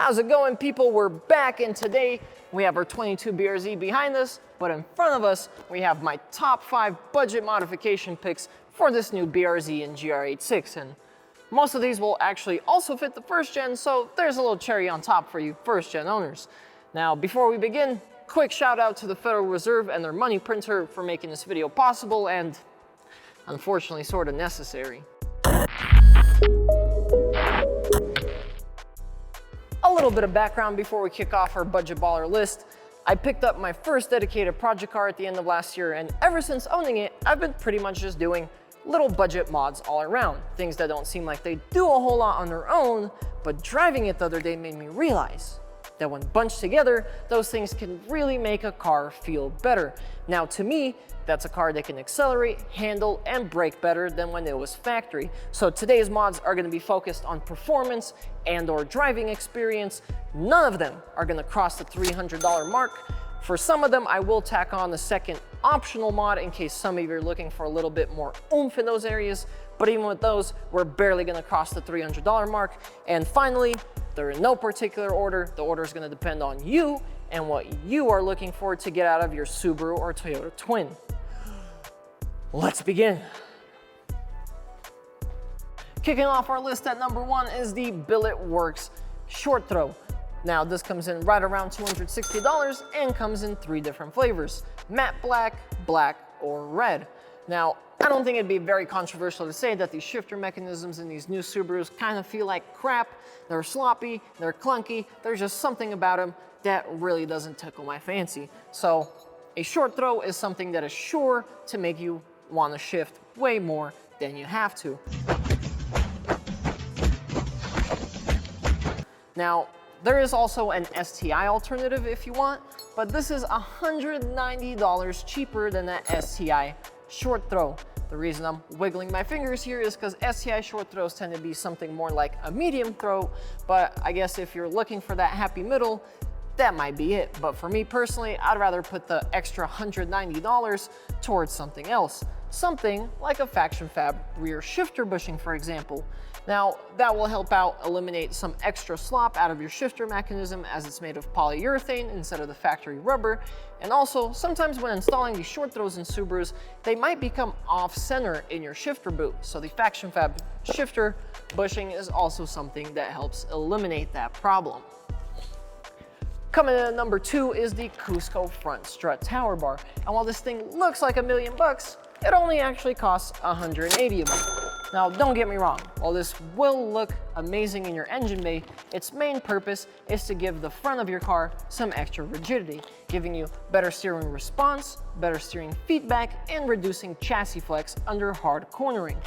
How's it going, people? We're back, and today we have our 22 BRZ behind us, but in front of us we have my top 5 budget modification picks for this new BRZ and GR86, and most of these will actually also fit the first gen, so there's a little cherry on top for you first gen owners. Now, before we begin, quick shout out to the Federal Reserve and their money printer for making this video possible and unfortunately sort of necessary. A little bit of background before we kick off our budget baller list. I picked up my first dedicated project car at the end of last year, and ever since owning it, I've been pretty much just doing little budget mods all around. Things that don't seem like they do a whole lot on their own, but driving it the other day made me realize that when bunched together, those things can really make a car feel better. Now, to me, that's a car that can accelerate, handle, and brake better than when it was factory. So today's mods are gonna be focused on performance and/or driving experience. None of them are gonna cross the $300 mark. For some of them, I will tack on a second optional mod in case some of you are looking for a little bit more oomph in those areas. But even with those, we're barely gonna cross the $300 mark. And finally, they're in no particular order. The order is gonna depend on you and what you are looking for to get out of your Subaru or Toyota twin. Let's begin. Kicking off our list at number 1 is the Billet Works Short Throw. Now, this comes in right around $260 and comes in 3 different flavors: matte black, black, or red. Now, I don't think it'd be very controversial to say that these shifter mechanisms in these new Subarus kind of feel like crap. They're sloppy, they're clunky, there's just something about them that really doesn't tickle my fancy. So a short throw is something that is sure to make you want to shift way more than you have to. Now, there is also an STI alternative if you want, but this is $190 cheaper than that STI short throw. The reason I'm wiggling my fingers here is because STI short throws tend to be something more like a medium throw, but I guess if you're looking for that happy middle, that might be it. But for me personally, I'd rather put the extra $190 towards something else. Something like a Faction Fab rear shifter bushing, for example. Now, that will help out eliminate some extra slop out of your shifter mechanism as it's made of polyurethane instead of the factory rubber. And also, sometimes when installing these short throws in Subarus, they might become off-center in your shifter boot. So the Faction Fab shifter bushing is also something that helps eliminate that problem. Coming in at number 2 is the Cusco front strut tower bar. And while this thing looks like $1 million, it only actually costs 180 of them. Now, don't get me wrong, while this will look amazing in your engine bay, its main purpose is to give the front of your car some extra rigidity, giving you better steering response, better steering feedback, and reducing chassis flex under hard cornering.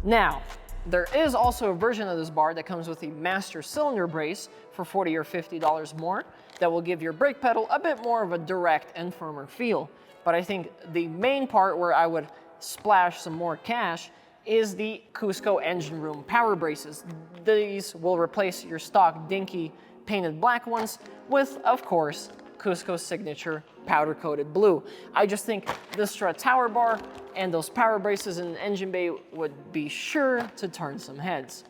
Now, there is also a version of this bar that comes with a master cylinder brace for $40 or $50 more that will give your brake pedal a bit more of a direct and firmer feel. But I think the main part where I would splash some more cash is the Cusco engine room power braces. These will replace your stock dinky painted black ones with, of course, Cusco's signature powder coated blue. I just think this strut tower bar and those power braces in the engine bay would be sure to turn some heads.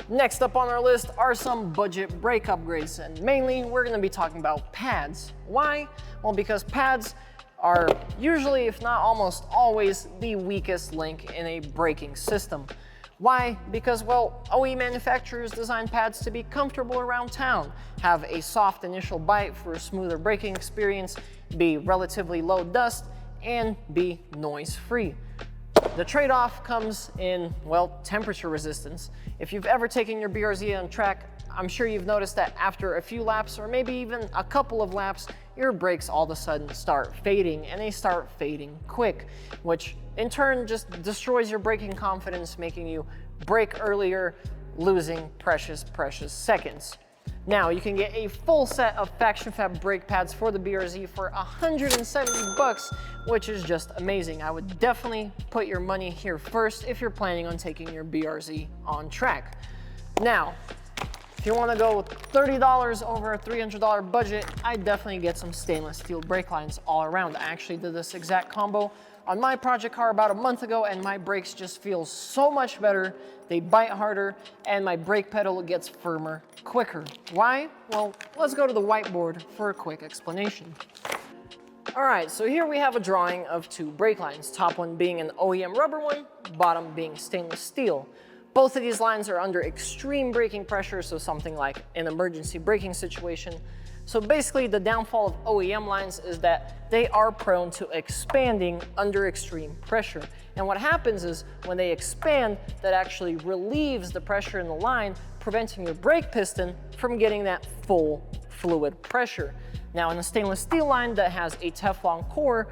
Next up on our list are some budget brake upgrades, and mainly we're gonna be talking about pads. Why? Well, because pads are usually, if not almost always, the weakest link in a braking system. Why? Because, well, OE manufacturers design pads to be comfortable around town, have a soft initial bite for a smoother braking experience, be relatively low dust, and be noise-free. The trade-off comes in, well, temperature resistance. If you've ever taken your BRZ on track, I'm sure you've noticed that after a few laps, or maybe even a couple of laps, your brakes all of a sudden start fading, and they start fading quick, which in turn just destroys your braking confidence, making you brake earlier, losing precious seconds. Now, you can get a full set of Faction Fab brake pads for the BRZ for $170, which is just amazing. I would definitely put your money here first if you're planning on taking your BRZ on track. Now, if you want to go with $30 over a $300 budget, I'd definitely get some stainless steel brake lines all around. I actually did this exact combo on my project car about a month ago, and my brakes just feel so much better. They bite harder, and my brake pedal gets firmer quicker. Why? Well, let's go to the whiteboard for a quick explanation. All right, so here we have a drawing of two brake lines, top one being an OEM rubber one, bottom being stainless steel. Both of these lines are under extreme braking pressure, so something like an emergency braking situation. So basically the downfall of OEM lines is that they are prone to expanding under extreme pressure. And what happens is when they expand, that actually relieves the pressure in the line, preventing your brake piston from getting that full fluid pressure. Now in a stainless steel line that has a Teflon core,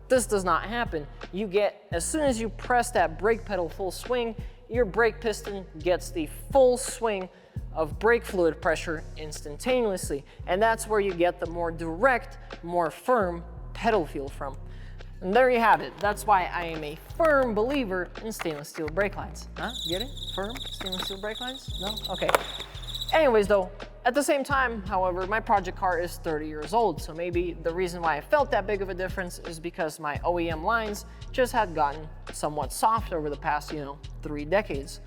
this does not happen. You get, as soon as you press that brake pedal full swing, your brake piston gets the full swing of brake fluid pressure instantaneously. And that's where you get the more direct, more firm pedal feel from. And there you have it. That's why I am a firm believer in stainless steel brake lines. Huh? Get it? Firm stainless steel brake lines? No? Okay. Anyways though, at the same time, however, my project car is 30 years old, so maybe the reason why I felt that big of a difference is because my OEM lines just had gotten somewhat soft over the past, 3 decades.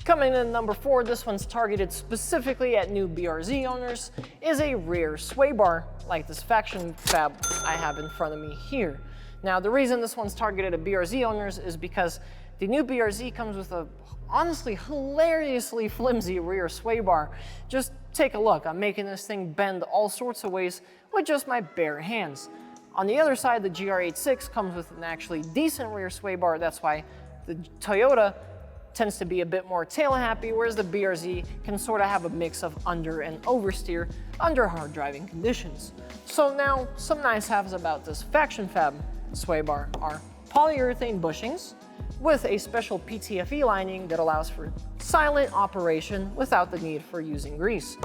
Coming in at number 4, this one's targeted specifically at new BRZ owners, is a rear sway bar, like this faction fab I have in front of me here. Now, the reason this one's targeted at BRZ owners is because the new BRZ comes with a honestly hilariously flimsy rear sway bar. Just take a look. I'm making this thing bend all sorts of ways with just my bare hands. On the other side, the GR86 comes with an actually decent rear sway bar. That's why the Toyota tends to be a bit more tail happy, whereas the BRZ can sort of have a mix of under and oversteer under hard driving conditions. So now, some nice haves about this faction fab sway bar are polyurethane bushings with a special PTFE lining that allows for silent operation without the need for using grease.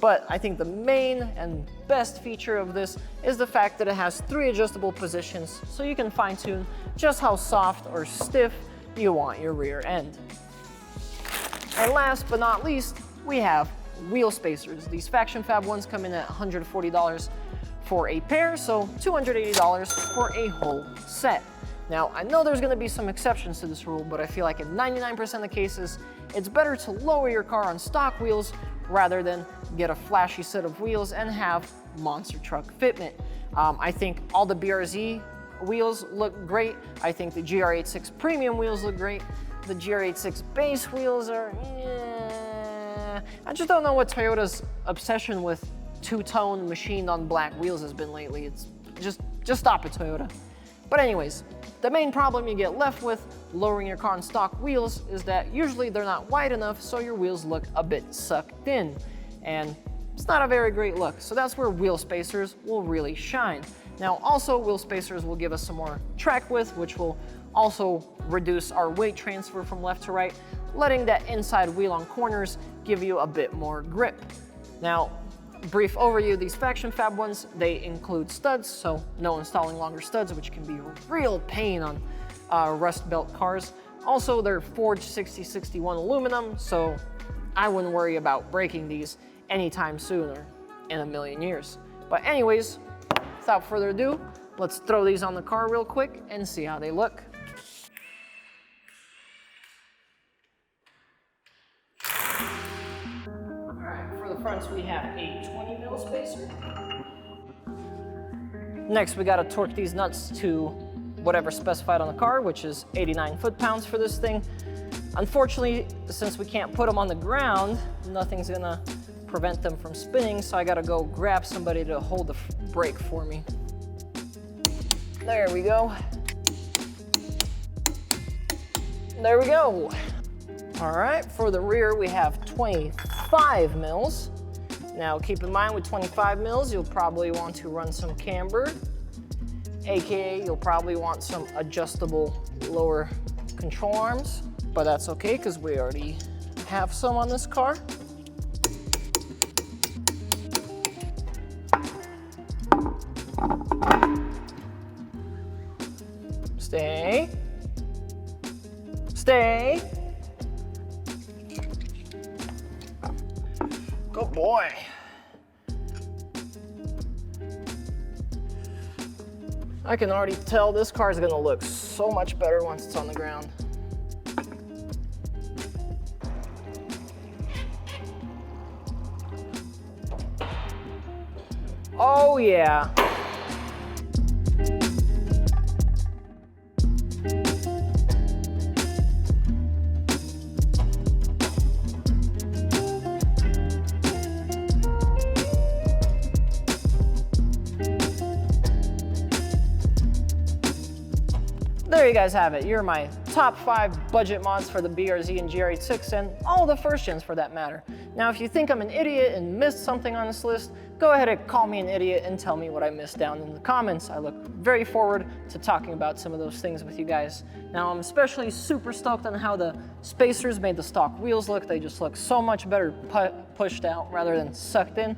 But I think the main and best feature of this is the fact that it has 3 adjustable positions, so you can fine tune just how soft or stiff you want your rear end. And last but not least, we have wheel spacers. These faction fab ones come in at $140 for a pair, so $280 for a whole set. Now, I know there's gonna be some exceptions to this rule, but I feel like in 99% of the cases, it's better to lower your car on stock wheels rather than get a flashy set of wheels and have monster truck fitment. I think all the BRZ wheels look great. I think the GR86 premium wheels look great. The GR86 base wheels are, I just don't know what Toyota's obsession with two-tone machined on black wheels has been lately. It's just stop it, Toyota. But anyways, the main problem you get left with lowering your car on stock wheels is that usually they're not wide enough, so your wheels look a bit sucked in. And it's not a very great look. So that's where wheel spacers will really shine. Now also, wheel spacers will give us some more track width, which will also reduce our weight transfer from left to right, letting that inside wheel on corners give you a bit more grip. Now, brief overview, these faction fab ones, they include studs, so no installing longer studs, which can be a real pain on rust belt cars. Also, they're forged 6061 aluminum, so I wouldn't worry about breaking these anytime sooner in a million years. But anyways, without further ado, let's throw these on the car real quick and see how they look. Fronts, we have a 20 mil spacer. Next, we gotta torque these nuts to whatever's specified on the car, which is 89 foot-pounds for this thing. Unfortunately, since we can't put them on the ground, nothing's gonna prevent them from spinning, so I gotta go grab somebody to hold the brake for me. There we go. There we go. All right, for the rear, we have 25 mils. Now, keep in mind with 25 mils, you'll probably want to run some camber, AKA you'll probably want some adjustable lower control arms, but that's okay because we already have some on this car. Stay. Stay. Good boy. I can already tell this car is gonna look so much better once it's on the ground. Oh yeah. There you guys have it. You're my top 5 budget mods for the BRZ and GR86 and all the first gens for that matter. Now if you think I'm an idiot and missed something on this list, go ahead and call me an idiot and tell me what I missed down in the comments. I look very forward to talking about some of those things with you guys. Now I'm especially super stoked on how the spacers made the stock wheels look. They just look so much better pushed out rather than sucked in.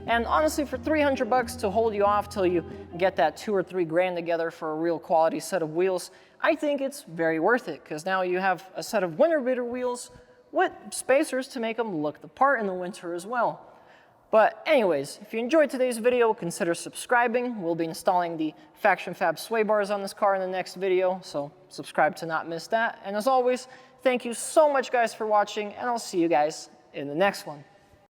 And honestly, for 300 bucks to hold you off till you get that 2 or 3 grand together for a real quality set of wheels, I think it's very worth it, because now you have a set of winter beater wheels with spacers to make them look the part in the winter as well. But anyways, if you enjoyed today's video, consider subscribing. We'll be installing the Faction Fab sway bars on this car in the next video, so subscribe to not miss that. And as always, thank you so much guys for watching, and I'll see you guys in the next one.